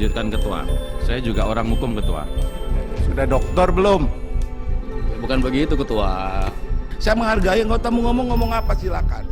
lanjutkan ketua. Saya juga orang hukum ketua. Sudah dokter belum? Bukan begitu ketua. Saya menghargai anggota mau ngomong apa silakan.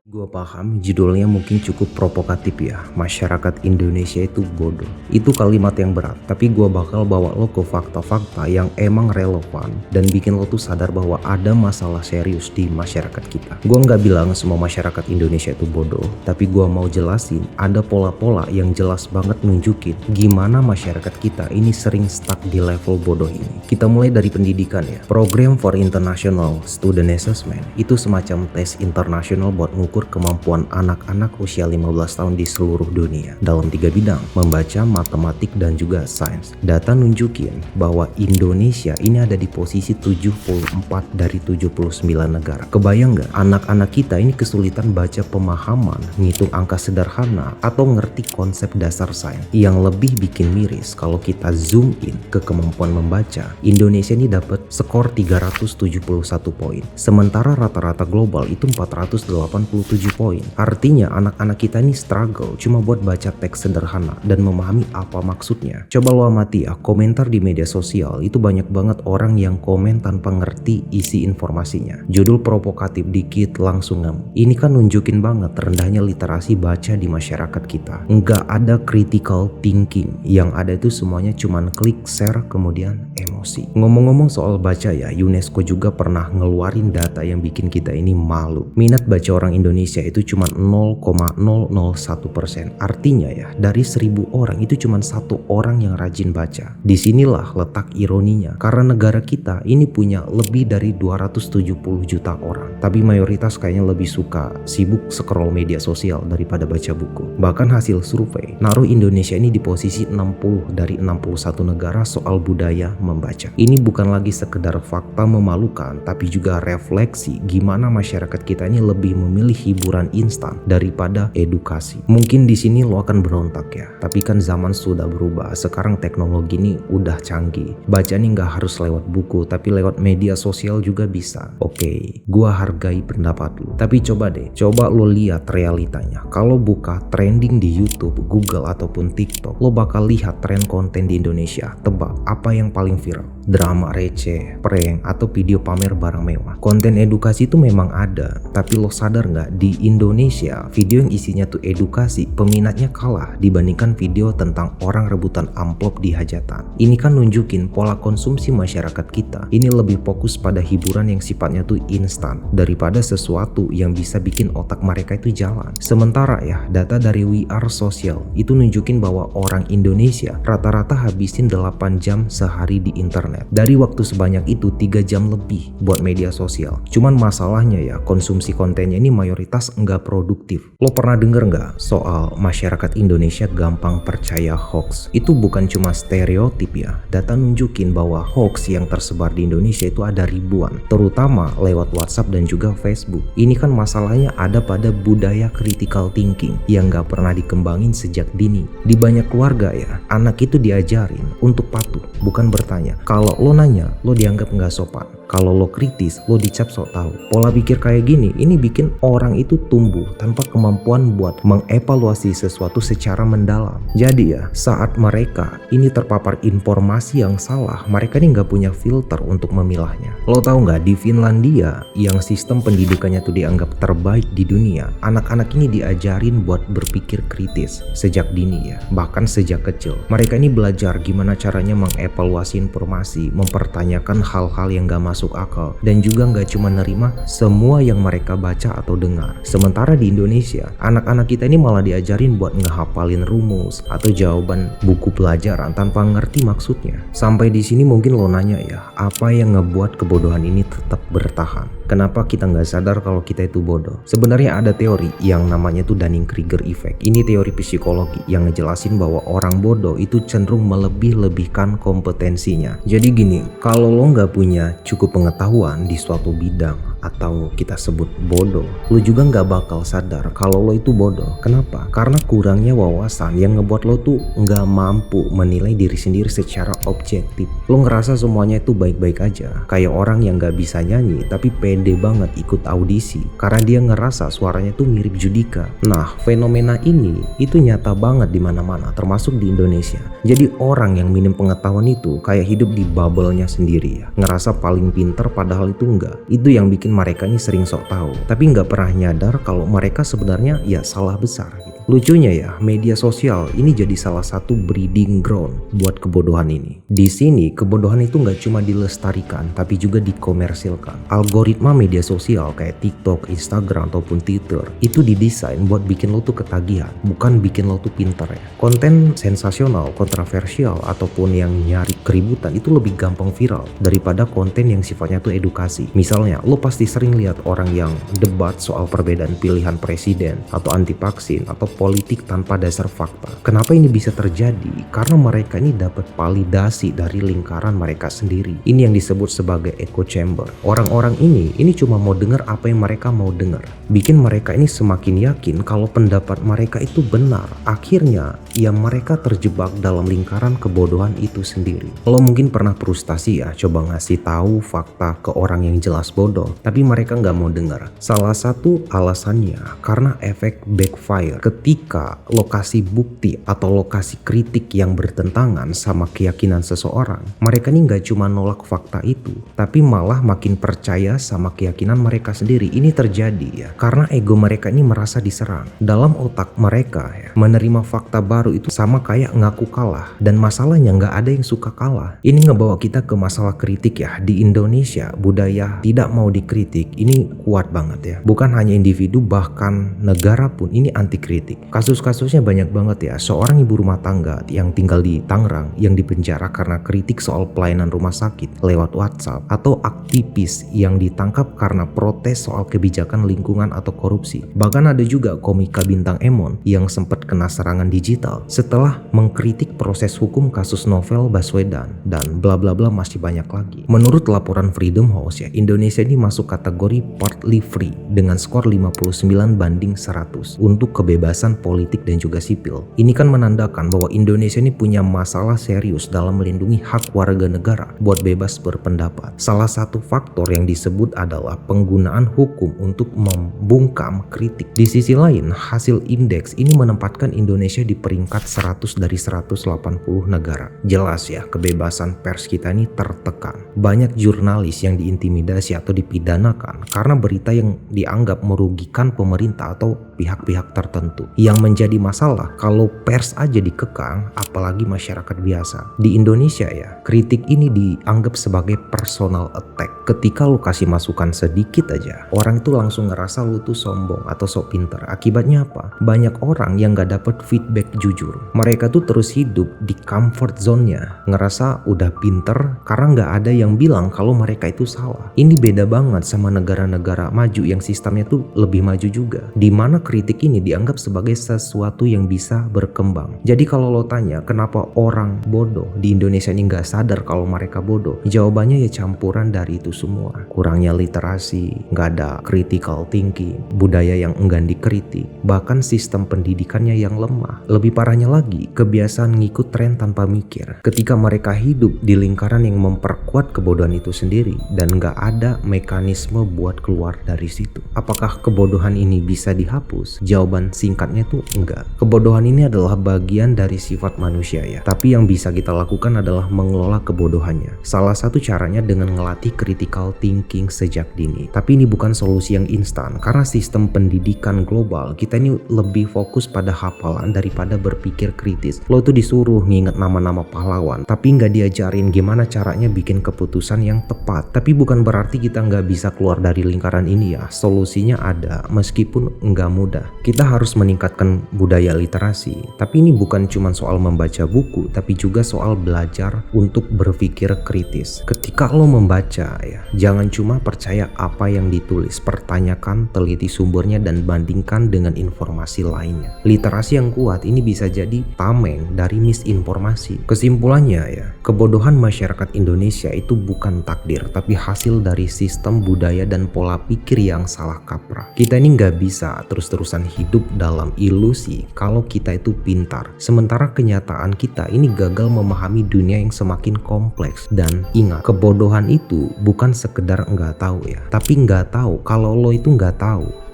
Gue paham judulnya mungkin cukup provokatif ya, masyarakat Indonesia itu bodoh. Itu kalimat yang berat, tapi gue bakal bawa lo ke fakta-fakta yang emang relevan dan bikin lo tuh sadar bahwa ada masalah serius di masyarakat kita. Gue nggak bilang semua masyarakat Indonesia itu bodoh, tapi gue mau jelasin ada pola-pola yang jelas banget nunjukin gimana masyarakat kita ini sering stuck di level bodoh ini. Kita mulai dari pendidikan ya. Program for International Student Assessment itu semacam tes internasional buat ngukur kemampuan anak-anak usia 15 tahun di seluruh dunia dalam 3 bidang, membaca, matematik, dan juga sains. Data nunjukin bahwa Indonesia ini ada di posisi 74 dari 79 negara. Kebayang nggak anak-anak kita ini kesulitan baca pemahaman, ngitung angka sederhana, atau ngerti konsep dasar sains. Yang lebih bikin miris kalau kita zoom in ke kemampuan membaca, Indonesia ini dapat skor 371 poin. Sementara rata-rata global itu 487 poin. Artinya anak-anak kita ini struggle cuma buat baca teks sederhana dan memahami apa maksudnya. Coba lo amati ya, komentar di media sosial itu banyak banget orang yang komen tanpa ngerti isi informasinya. Judul provokatif dikit langsung ngamuk. Ini kan nunjukin banget rendahnya literasi baca di masyarakat kita. Nggak ada critical thinking, yang ada itu semuanya cuman klik, share, kemudian emosi. Ngomong-ngomong soal baca ya, UNESCO juga pernah ngeluarin data yang bikin kita ini malu. Minat baca orang Indonesia itu cuma 0,001%. Artinya ya, dari 1000 orang itu cuma 1 orang yang rajin baca. Disinilah letak ironinya, karena negara kita ini punya lebih dari 270 juta orang, tapi mayoritas kayaknya lebih suka sibuk scroll media sosial daripada baca buku. Bahkan hasil survei naruh Indonesia ini di posisi 60 dari 61 negara soal budaya membaca. Ini bukan lagi sekedar fakta memalukan, tapi juga refleksi gimana masyarakat kita ini lebih memilih hiburan instan daripada edukasi. Mungkin di sini lo akan berontak ya, tapi kan zaman sudah berubah. Sekarang teknologi ini udah canggih. Baca nih nggak harus lewat buku, tapi lewat media sosial juga bisa. Oke, gua hargai pendapat lo. Tapi coba lo lihat realitanya. Kalau buka trending di YouTube, Google ataupun TikTok, lo bakal lihat tren konten di Indonesia. Tebak apa yang paling viral? Drama receh, prank, atau video pamer barang mewah. Konten edukasi itu memang ada, tapi lo sadar nggak di Indonesia video yang isinya tuh edukasi peminatnya kalah dibandingkan video tentang orang rebutan amplop di hajatan. Ini kan nunjukin pola konsumsi masyarakat kita ini lebih fokus pada hiburan yang sifatnya tuh instan daripada sesuatu yang bisa bikin otak mereka itu jalan. Sementara ya, data dari We Are Social itu nunjukin bahwa orang Indonesia rata-rata habisin 8 jam sehari di internet. Dari waktu sebanyak itu 3 jam lebih buat media sosial. Cuman masalahnya ya, konsumsi kontennya ini mayoritas nggak produktif. Lo pernah denger nggak soal masyarakat Indonesia gampang percaya hoax? Itu bukan cuma stereotip ya. Data nunjukin bahwa hoax yang tersebar di Indonesia itu ada ribuan, terutama lewat WhatsApp dan juga Facebook. Ini kan masalahnya ada pada budaya critical thinking yang nggak pernah dikembangin sejak dini. Di banyak keluarga ya, anak itu diajarin untuk patuh, bukan bertanya. Kalau lo nanya, lo dianggap nggak sopan. Kalau lo kritis, lo dicap sok tahu. Pola pikir kayak gini, ini bikin orang itu tumbuh tanpa kemampuan buat mengevaluasi sesuatu secara mendalam. Jadi ya, saat mereka ini terpapar informasi yang salah, mereka ini nggak punya filter untuk memilahnya. Lo tahu nggak, di Finlandia yang sistem pendidikannya tuh dianggap terbaik di dunia, anak-anak ini diajarin buat berpikir kritis sejak dini ya, bahkan sejak kecil. Mereka ini belajar gimana caranya mengevaluasi informasi, mempertanyakan hal-hal yang gak masuk akal, dan juga nggak cuma nerima semua yang mereka baca atau dengar. Sementara di Indonesia, anak-anak kita ini malah diajarin buat ngehafalin rumus atau jawaban buku pelajaran tanpa ngerti maksudnya. Sampai di sini mungkin lo nanya ya, apa yang ngebuat kebodohan ini tetap bertahan? Kenapa kita nggak sadar kalau kita itu bodoh? Sebenarnya ada teori yang namanya tuh Dunning-Kruger effect. Ini teori psikologi yang ngejelasin bahwa orang bodoh itu cenderung melebih-lebihkan kompetensinya. Jadi gini, kalau lo nggak punya cukup pengetahuan di suatu bidang atau kita sebut bodoh, lo juga nggak bakal sadar kalau lo itu bodoh. Kenapa? Karena kurangnya wawasan yang ngebuat lo tuh nggak mampu menilai diri sendiri secara objektif. Lo ngerasa semuanya itu baik-baik aja, kayak orang yang nggak bisa nyanyi tapi pede banget ikut audisi karena dia ngerasa suaranya tuh mirip Judika. Nah, fenomena ini itu nyata banget di mana-mana, termasuk di Indonesia. Jadi orang yang minim pengetahuan itu kayak hidup di bubble-nya sendiri ya, ngerasa paling pinter padahal itu enggak. Itu yang bikin mereka ini sering sok tahu, tapi nggak pernah nyadar kalau mereka sebenarnya ya salah besar gitu. Lucunya ya, media sosial ini jadi salah satu breeding ground buat kebodohan ini. Di sini kebodohan itu nggak cuma dilestarikan, tapi juga dikomersilkan. Algoritma media sosial kayak TikTok, Instagram ataupun Twitter itu didesain buat bikin lo tuh ketagihan, bukan bikin lo tuh pinter ya. Konten sensasional, kontroversial ataupun yang nyari keributan itu lebih gampang viral daripada konten yang sifatnya tuh edukasi. Misalnya, lo pasti sering lihat orang yang debat soal perbedaan pilihan presiden atau anti vaksin atau politik tanpa dasar fakta. Kenapa ini bisa terjadi? Karena mereka ini dapat validasi dari lingkaran mereka sendiri. Ini yang disebut sebagai echo chamber. Orang-orang ini cuma mau dengar apa yang mereka mau dengar. Bikin mereka ini semakin yakin kalau pendapat mereka itu benar. Akhirnya, ya mereka terjebak dalam lingkaran kebodohan itu sendiri. Lo mungkin pernah frustasi ya, coba ngasih tahu fakta ke orang yang jelas bodoh, tapi mereka nggak mau dengar. Salah satu alasannya karena efek backfire. Ketika lokasi bukti atau lokasi kritik yang bertentangan sama keyakinan seseorang, mereka ini nggak cuma nolak fakta itu, tapi malah makin percaya sama keyakinan mereka sendiri. Ini terjadi ya karena ego mereka ini merasa diserang. Dalam otak mereka ya, menerima fakta baru itu sama kayak ngaku kalah, dan masalahnya nggak ada yang suka kalah. Ini ngebawa kita ke masalah kritik ya. Di Indonesia budaya tidak mau dikritik ini kuat banget ya. Bukan hanya individu, bahkan negara pun ini anti kritik. Kasus-kasusnya banyak banget ya. Seorang ibu rumah tangga yang tinggal di Tangerang yang dipenjara karena kritik soal pelayanan rumah sakit lewat WhatsApp, atau aktivis yang ditangkap karena protes soal kebijakan lingkungan atau korupsi. Bahkan ada juga komika bintang Emon yang sempat kena serangan digital setelah mengkritik proses hukum kasus Novel Baswedan, dan bla bla bla masih banyak lagi. Menurut laporan Freedom House ya, Indonesia ini masuk kategori partly free dengan skor 59/100 untuk kebebasan politik dan juga sipil. Ini kan menandakan bahwa Indonesia ini punya masalah serius dalam melindungi hak warga negara buat bebas berpendapat. Salah satu faktor yang disebut adalah penggunaan hukum untuk membungkam kritik. Di sisi lain, hasil indeks ini menempatkan Indonesia di peringkat 100 dari 180 negara. Jelas ya, kebebasan pers kita ini tertekan. Banyak jurnalis yang diintimidasi atau dipidanakan karena berita yang dianggap merugikan pemerintah atau pihak-pihak tertentu. Yang menjadi masalah kalau pers aja dikekang, apalagi masyarakat biasa. Di Indonesia ya, kritik ini dianggap sebagai personal attack. Ketika lu kasih masukan sedikit aja, orang itu langsung ngerasa lu tuh sombong atau sok pinter. Akibatnya apa? Banyak orang yang gak dapet feedback jujur. Mereka tuh terus hidup di comfort zone-nya, ngerasa udah pinter karena gak ada yang bilang kalau mereka itu salah. Ini beda banget sama negara-negara maju yang sistemnya tuh lebih maju juga, dimana kritik ini dianggap sebagai sesuatu yang bisa berkembang. Jadi kalau lo tanya kenapa orang bodoh di Indonesia ini gak sadar kalau mereka bodoh, jawabannya ya campuran dari itu semua. Kurangnya literasi, gak ada critical thinking, budaya yang enggan dikritik, bahkan sistem pendidikannya yang lemah. Lebih parahnya lagi, kebiasaan ngikut tren tanpa mikir. Ketika mereka hidup di lingkaran yang memperkuat kebodohan itu sendiri dan gak ada mekanisme buat keluar dari situ. Apakah kebodohan ini bisa dihapus? Jawaban singkatnya tuh enggak. Kebodohan ini adalah bagian dari sifat manusia ya. Tapi yang bisa kita lakukan adalah mengelola kebodohannya. Salah satu caranya dengan ngelatih critical thinking sejak dini. Tapi ini bukan solusi yang instan, karena sistem pendidikan global kita ini lebih fokus pada hafalan daripada berpikir kritis. Lo tuh disuruh nginget nama-nama pahlawan, tapi nggak diajarin gimana caranya bikin keputusan yang tepat. Tapi bukan berarti kita nggak bisa keluar dari lingkaran ini ya. Solusinya ada, meskipun nggak mudah. mudah. Kita harus meningkatkan budaya literasi, tapi ini bukan cuma soal membaca buku, tapi juga soal belajar untuk berpikir kritis. Ketika lo membaca ya, jangan cuma percaya apa yang ditulis, pertanyakan, teliti sumbernya, dan bandingkan dengan informasi lainnya. Literasi yang kuat ini bisa jadi tameng dari misinformasi. Kesimpulannya ya, kebodohan masyarakat Indonesia itu bukan takdir, tapi hasil dari sistem budaya dan pola pikir yang salah kaprah. Kita ini nggak bisa terus-terusan hidup dalam ilusi kalau kita itu pintar, sementara kenyataan kita ini gagal memahami dunia yang semakin kompleks. Dan ingat, kebodohan itu bukan sekedar nggak tahu ya, tapi nggak tahu kalau lo itu nggak tahu.